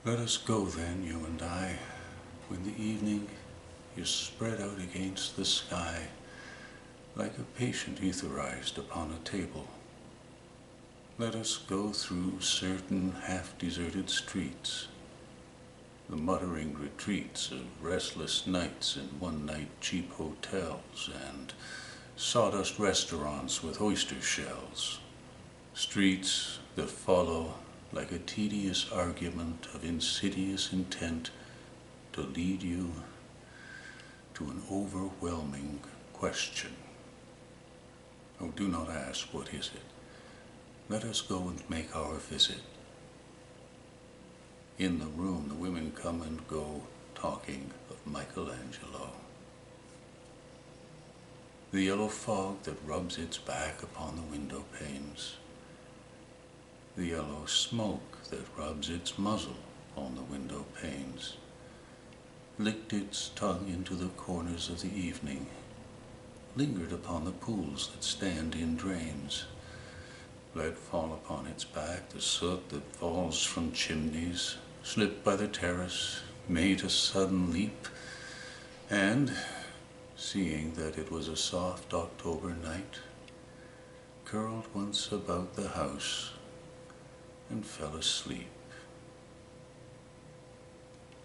Let us go then, you and I, when the evening is spread out against the sky, like a patient etherized upon a table. Let us go through certain half-deserted streets, the muttering retreats of restless nights in one-night cheap hotels and sawdust restaurants with oyster shells, streets that follow like a tedious argument of insidious intent to lead you to an overwhelming question. Oh, do not ask, what is it? Let us go and make our visit. In the room, the women come and go, talking of Michelangelo. The yellow fog that rubs its back upon the window panes. The yellow smoke that rubs its muzzle on the window panes. Licked its tongue into the corners of the evening. Lingered upon the pools that stand in drains. Let fall upon its back the soot that falls from chimneys, slipped by the terrace, made a sudden leap, and, seeing that it was a soft October night, curled once about the house and fell asleep.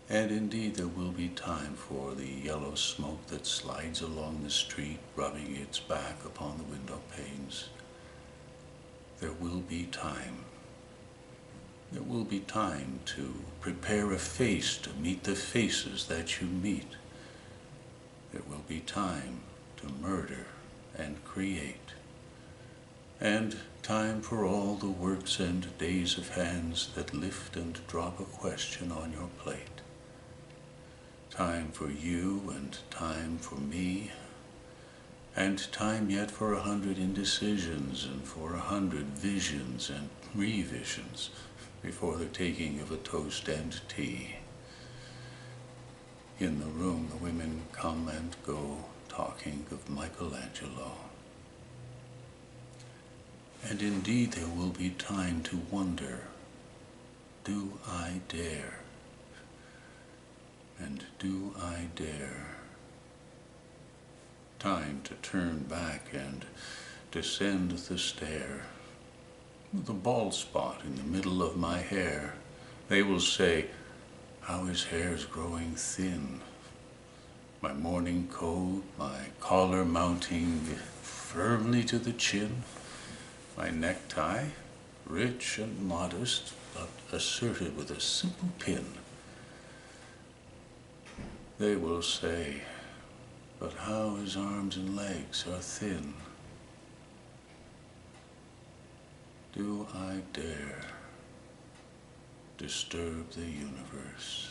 And indeed there will be time for the yellow smoke that slides along the street, rubbing its back upon the window panes. There will be time. There will be time to prepare a face to meet the faces that you meet. There will be time to murder and create. And time for all the works and days of hands that lift and drop a question on your plate. Time for you and time for me, and time yet for 100 indecisions and for 100 visions and revisions before the taking of a toast and tea. In the room, the women come and go, talking of Michelangelo. And indeed there will be time to wonder, do I dare? And do I dare? Time to turn back and descend the stair. The bald spot in the middle of my hair. They will say, how his hair's growing thin. My morning coat, my collar mounting firmly to the chin. My necktie, rich and modest, but asserted with a simple pin. They will say, but how his arms and legs are thin. Do I dare disturb the universe?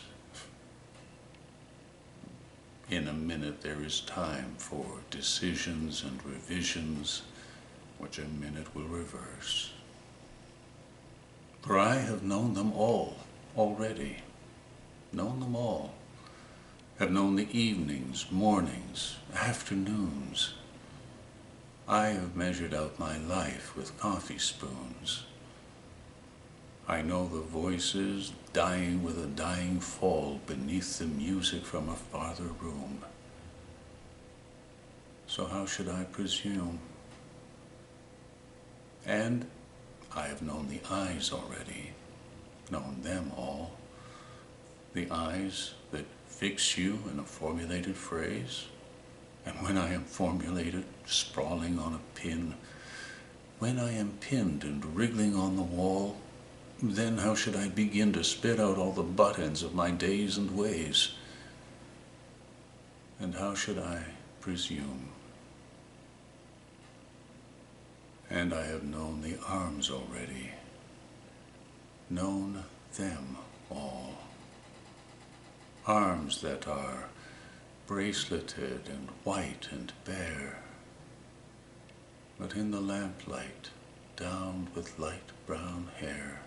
In a minute there is time for decisions and revisions, which a minute will reverse. For I have known them all already, known them all. Have known the evenings, mornings, afternoons. I have measured out my life with coffee spoons. I know the voices dying with a dying fall beneath the music from a farther room. So how should I presume? And I have known the eyes already, known them all. The eyes that fix you in a formulated phrase, and when I am formulated, sprawling on a pin, when I am pinned and wriggling on the wall, then how should I begin to spit out all the butt ends of my days and ways? And how should I presume? And I have known the arms already, known them all. Arms that are braceleted and white and bare, but in the lamplight, downed with light brown hair.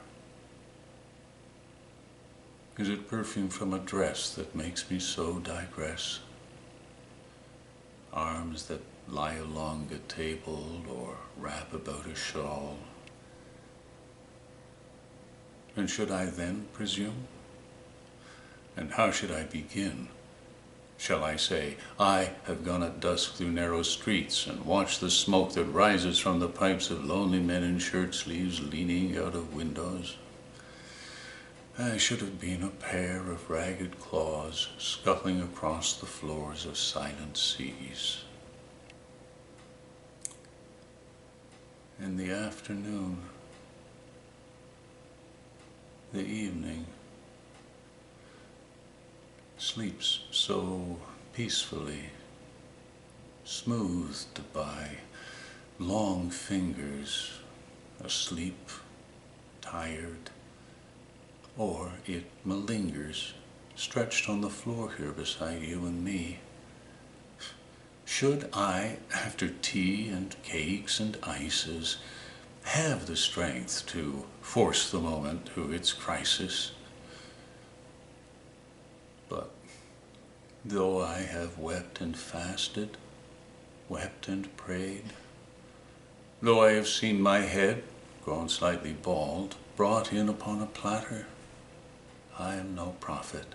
Is it perfume from a dress that makes me so digress? Arms that lie along a table or wrap about a shawl. And should I then presume? And how should I begin? Shall I say, I have gone at dusk through narrow streets and watched the smoke that rises from the pipes of lonely men in shirt sleeves leaning out of windows? I should have been a pair of ragged claws scuffling across the floors of silent seas. In the afternoon, the evening, sleeps so peacefully, smoothed by long fingers, asleep, tired, or it malingers, stretched on the floor here beside you and me. Should I, after tea and cakes and ices, have the strength to force the moment to its crisis? But though I have wept and fasted, wept and prayed, though I have seen my head, grown slightly bald, brought in upon a platter, I am no prophet,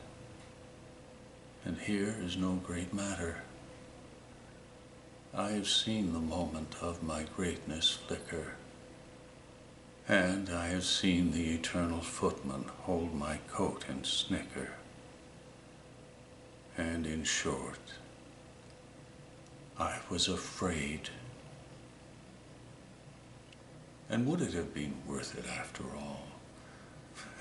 and here is no great matter. I have seen the moment of my greatness flicker, and I have seen the eternal footman hold my coat and snicker. And in short, I was afraid. And would it have been worth it after all?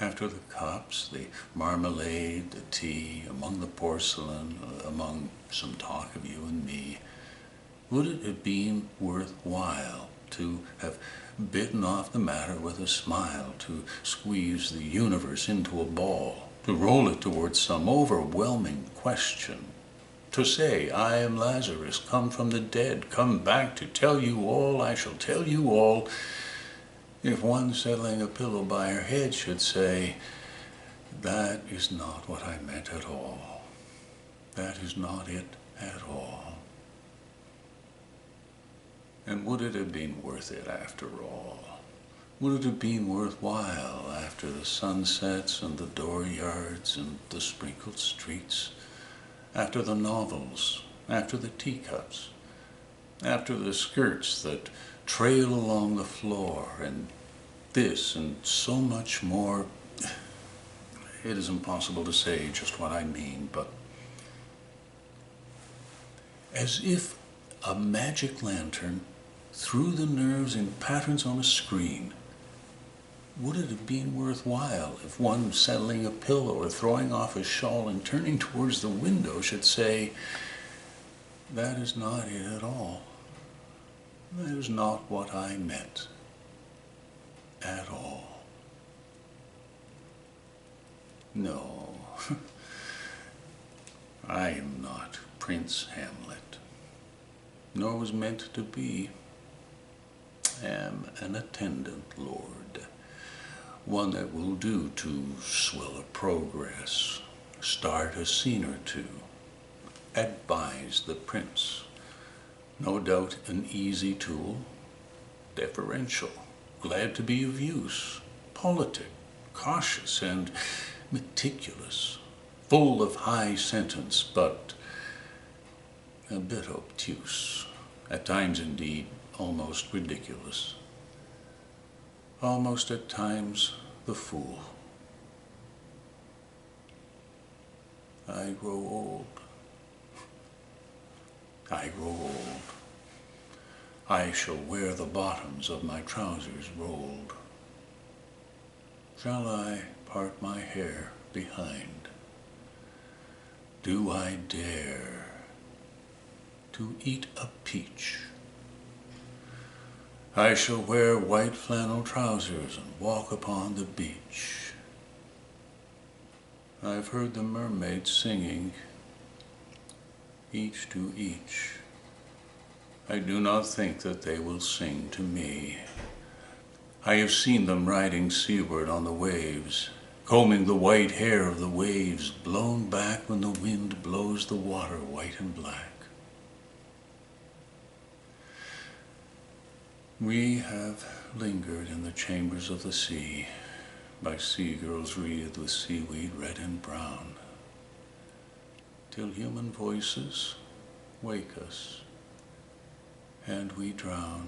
After the cups, the marmalade, the tea, among the porcelain, among some talk of you and me, would it have been worthwhile to have bitten off the matter with a smile, to squeeze the universe into a ball, to roll it towards some overwhelming question, to say, I am Lazarus, come from the dead, come back to tell you all, I shall tell you all, if one settling a pillow by her head should say, that is not what I meant at all. That is not it at all. And would it have been worth it after all? Would it have been worthwhile after the sunsets and the dooryards and the sprinkled streets, after the novels, after the teacups, after the skirts that trail along the floor, and this and so much more? It is impossible to say just what I mean, but as if a magic lantern threw the nerves in patterns on a screen, would it have been worthwhile if one settling a pillow or throwing off a shawl and turning towards the window should say, that is not it at all. That is not what I meant at all. No, I am not Prince Hamlet, nor was meant to be. Am an attendant lord, one that will do to swell a progress, start a scene or two, advise the prince. No doubt an easy tool, deferential, glad to be of use, politic, cautious, and meticulous, full of high sentence, but a bit obtuse, at times indeed almost ridiculous, almost at times the fool. I grow old. I grow old. I shall wear the bottoms of my trousers rolled. Shall I part my hair behind? Do I dare to eat a peach? I shall wear white flannel trousers and walk upon the beach. I've heard the mermaids singing, each to each. I do not think that they will sing to me. I have seen them riding seaward on the waves, combing the white hair of the waves, blown back when the wind blows the water white and black. We have lingered in the chambers of the sea, by sea-girls wreathed with seaweed red and brown, till human voices wake us, and we drown